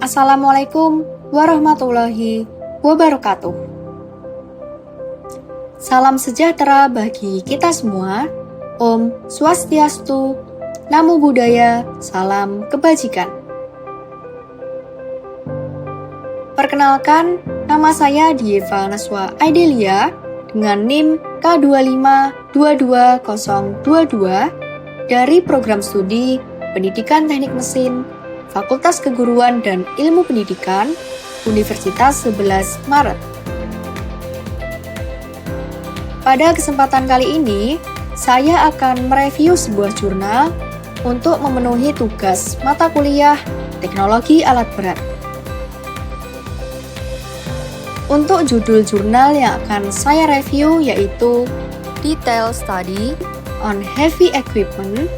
Assalamualaikum warahmatullahi wabarakatuh. Salam sejahtera bagi kita semua. Om Swastiastu, Namo Buddhaya, salam kebajikan. Perkenalkan, nama saya Dieva Naswa Aidelia dengan NIM K2522022 dari Program Studi Pendidikan Teknik Mesin Fakultas Keguruan dan Ilmu Pendidikan, Universitas 11 Maret. Pada kesempatan kali ini, saya akan mereview sebuah jurnal untuk memenuhi tugas mata kuliah Teknologi Alat Berat. Untuk judul jurnal yang akan saya review yaitu Detailed Study on Heavy Equipment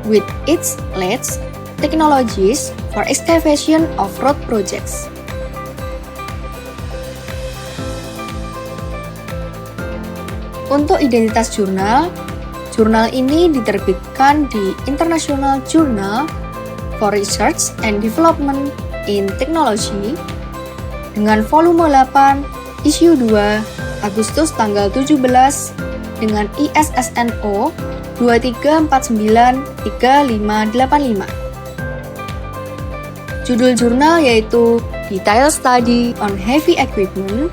with its latest Technologies for Excavation of Road Projects. Untuk identitas jurnal ini diterbitkan di International Journal for Research and Development in Technology dengan volume 8, issue 2, Agustus tanggal 17 dengan ISSNO 23493585. Judul jurnal yaitu Detailed Study on Heavy Equipment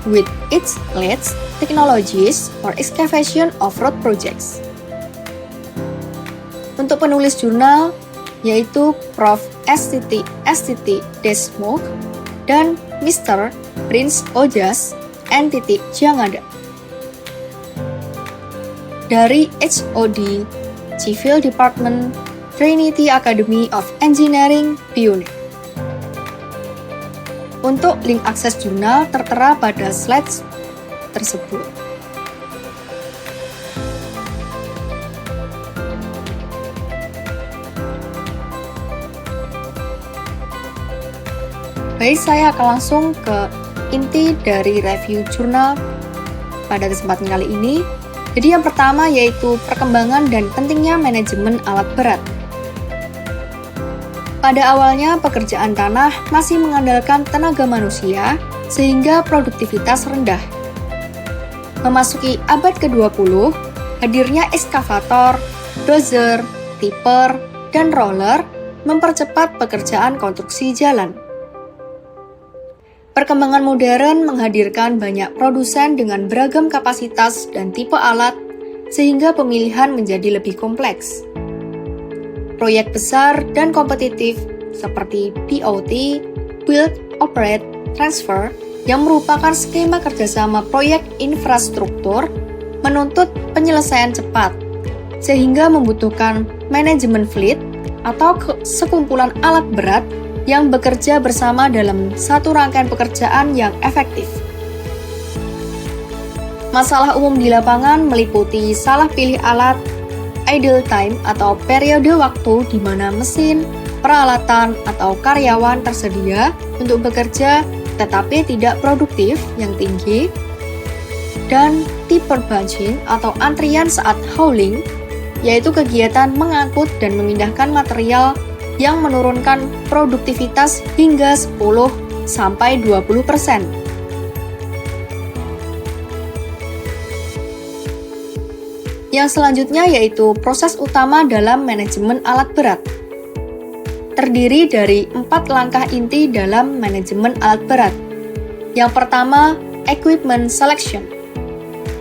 with its latest Technologies for Excavation of Road Projects. Untuk penulis jurnal yaitu Prof. S.T. Desmond dan Mr. Prince Ojas N. Jangada. Dari HOD Civil Department Trinity Academy of Engineering, Pune. Untuk link akses jurnal tertera pada slides tersebut. Baik, saya akan langsung ke inti dari review jurnal pada kesempatan kali ini. Jadi yang pertama yaitu perkembangan dan pentingnya manajemen alat berat. Pada awalnya, pekerjaan tanah masih mengandalkan tenaga manusia, sehingga produktivitas rendah. Memasuki abad ke-20, hadirnya ekskavator, dozer, tipper, dan roller mempercepat pekerjaan konstruksi jalan. Perkembangan modern menghadirkan banyak produsen dengan beragam kapasitas dan tipe alat, sehingga pemilihan menjadi lebih kompleks. Proyek besar dan kompetitif seperti BOT, Build, Operate, Transfer, yang merupakan skema kerjasama proyek infrastruktur, menuntut penyelesaian cepat, sehingga membutuhkan manajemen fleet atau sekumpulan alat berat yang bekerja bersama dalam satu rangkaian pekerjaan yang efektif. Masalah umum di lapangan meliputi salah pilih alat, idle time atau periode waktu di mana mesin, peralatan, atau karyawan tersedia untuk bekerja tetapi tidak produktif yang tinggi, dan tipper bunching atau antrian saat hauling, yaitu kegiatan mengangkut dan memindahkan material yang menurunkan produktivitas hingga 10-20%. Yang selanjutnya yaitu proses utama dalam manajemen alat berat. Terdiri dari 4 langkah inti dalam manajemen alat berat. Yang pertama, equipment selection,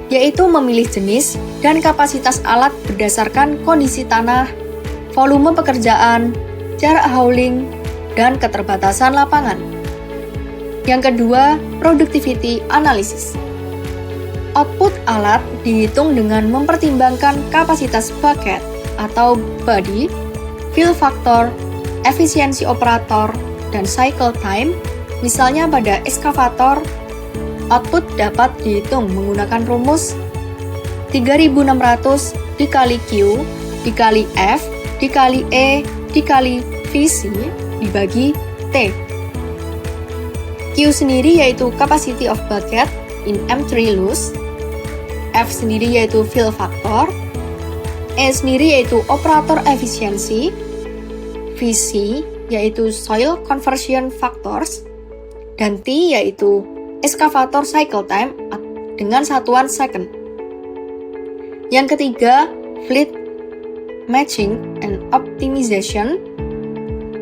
yaitu memilih jenis dan kapasitas alat berdasarkan kondisi tanah, volume pekerjaan, jarak hauling, dan keterbatasan lapangan. Yang kedua, productivity analysis. Output alat dihitung dengan mempertimbangkan kapasitas bucket atau body, fill factor, efisiensi operator, dan cycle time. Misalnya pada ekskavator, output dapat dihitung menggunakan rumus 3600 dikali Q dikali F dikali E dikali VC dibagi T. Q sendiri yaitu capacity of bucket in M3 loose, F sendiri yaitu fill factor, E sendiri yaitu operator efisiensi, VC yaitu Soil Conversion Factors, dan T yaitu Excavator Cycle Time dengan satuan second. Yang ketiga, Fleet Matching and Optimization,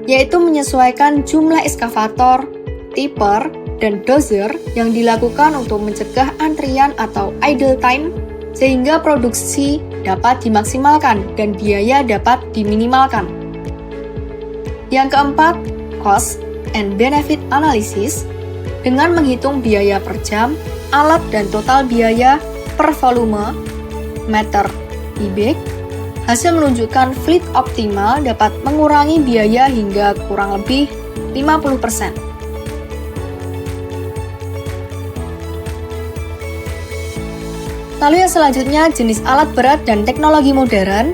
yaitu menyesuaikan jumlah ekskavator, tipper, dan dozer yang dilakukan untuk mencegah antrian atau idle time sehingga produksi dapat dimaksimalkan dan biaya dapat diminimalkan. Yang keempat, Cost and Benefit Analysis dengan menghitung biaya per jam, alat dan total biaya per volume meter kubik. Hasil menunjukkan fleet optimal dapat mengurangi biaya hingga kurang lebih 50%. Lalu yang selanjutnya jenis alat berat dan teknologi modern.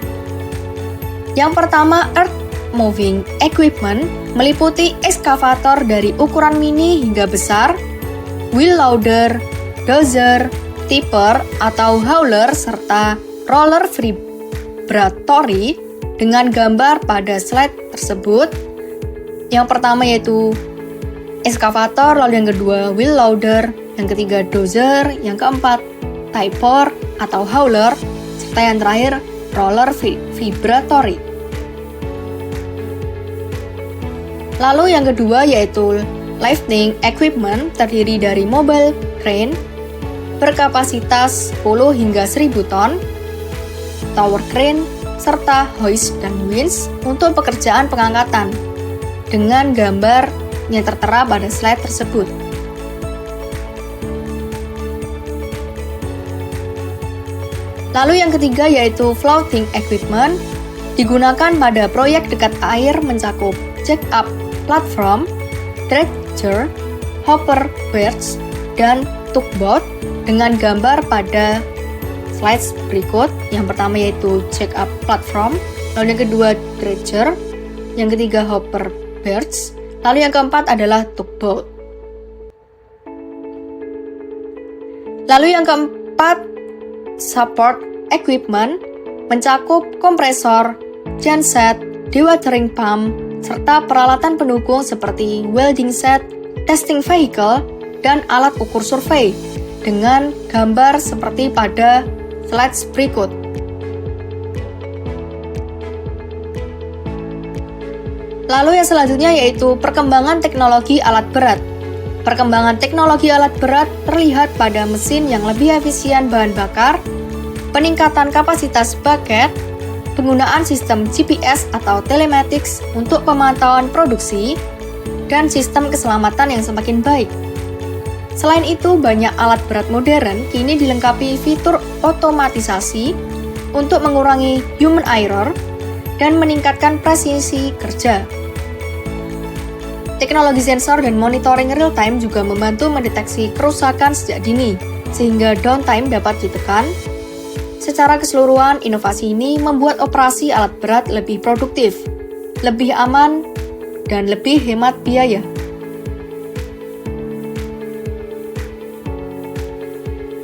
Yang pertama, Earth Moving Equipment meliputi ekskavator dari ukuran mini hingga besar, wheel loader, dozer, tipper atau hauler, serta roller vibratory dengan gambar pada slide tersebut. Yang pertama yaitu ekskavator, lalu yang kedua wheel loader, yang ketiga dozer, yang keempat tipper atau hauler, serta yang terakhir roller vibratory. Lalu yang kedua yaitu lifting equipment terdiri dari mobile crane berkapasitas 10 hingga 1000 ton, tower crane, serta hoist dan winch untuk pekerjaan pengangkatan dengan gambar yang tertera pada slide tersebut. Lalu yang ketiga yaitu floating equipment, digunakan pada proyek dekat air mencakup jack-up platform, dredger, hopper barge, dan tugboat dengan gambar pada slides berikut. Yang pertama yaitu jack-up platform, lalu yang kedua dredger, yang ketiga hopper barge, lalu yang keempat adalah tugboat. Lalu yang keempat, support equipment mencakup kompresor, genset, dewatering pump, serta peralatan pendukung seperti welding set, testing vehicle, dan alat ukur survei dengan gambar seperti pada slides berikut. Lalu yang selanjutnya yaitu perkembangan teknologi alat berat. Perkembangan teknologi alat berat terlihat pada mesin yang lebih efisien bahan bakar, peningkatan kapasitas bucket, penggunaan sistem GPS atau telematics untuk pemantauan produksi, dan sistem keselamatan yang semakin baik. Selain itu, banyak alat berat modern kini dilengkapi fitur otomatisasi untuk mengurangi human error dan meningkatkan presisi kerja. Teknologi sensor dan monitoring real-time juga membantu mendeteksi kerusakan sejak dini, sehingga downtime dapat ditekan. Secara keseluruhan, inovasi ini membuat operasi alat berat lebih produktif, lebih aman, dan lebih hemat biaya.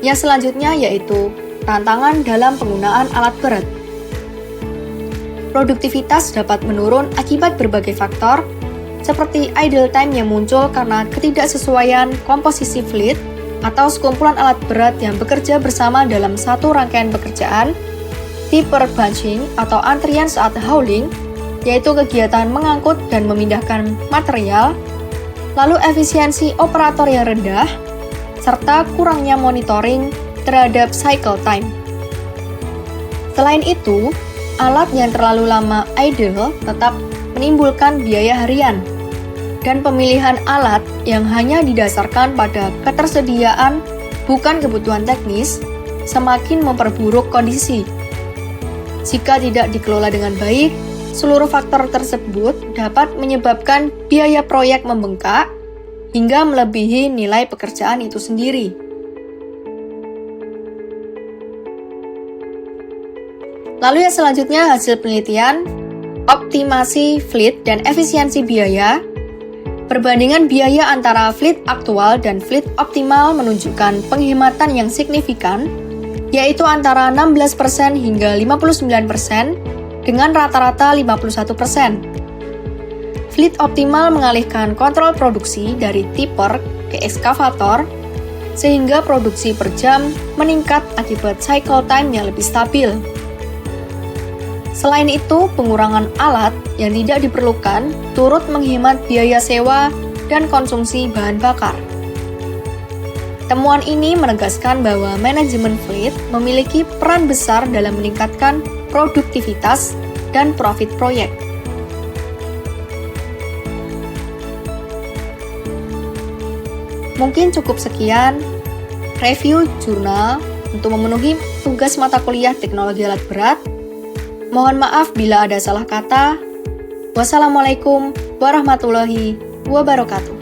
Yang selanjutnya yaitu tantangan dalam penggunaan alat berat. Produktivitas dapat menurun akibat berbagai faktor, seperti idle time yang muncul karena ketidaksesuaian komposisi fleet, atau sekumpulan alat berat yang bekerja bersama dalam satu rangkaian pekerjaan, tipper bunching atau antrian saat hauling, yaitu kegiatan mengangkut dan memindahkan material, lalu efisiensi operator yang rendah, serta kurangnya monitoring terhadap cycle time. Selain itu, alat yang terlalu lama idle tetap menimbulkan biaya harian, dan pemilihan alat yang hanya didasarkan pada ketersediaan bukan kebutuhan teknis semakin memperburuk kondisi. Jika tidak dikelola dengan baik, seluruh faktor tersebut dapat menyebabkan biaya proyek membengkak hingga melebihi nilai pekerjaan itu sendiri. Lalu yang selanjutnya hasil penelitian, optimasi fleet dan efisiensi biaya. Perbandingan biaya antara fleet aktual dan fleet optimal menunjukkan penghematan yang signifikan, yaitu antara 16% hingga 59% dengan rata-rata 51%. Fleet optimal mengalihkan kontrol produksi dari tipper ke ekskavator, sehingga produksi per jam meningkat akibat cycle time yang lebih stabil. Selain itu, pengurangan alat yang tidak diperlukan turut menghemat biaya sewa dan konsumsi bahan bakar. Temuan ini menegaskan bahwa manajemen fleet memiliki peran besar dalam meningkatkan produktivitas dan profit proyek. Mungkin cukup sekian review jurnal untuk memenuhi tugas mata kuliah teknologi alat berat. Mohon maaf bila ada salah kata. Wassalamualaikum warahmatullahi wabarakatuh.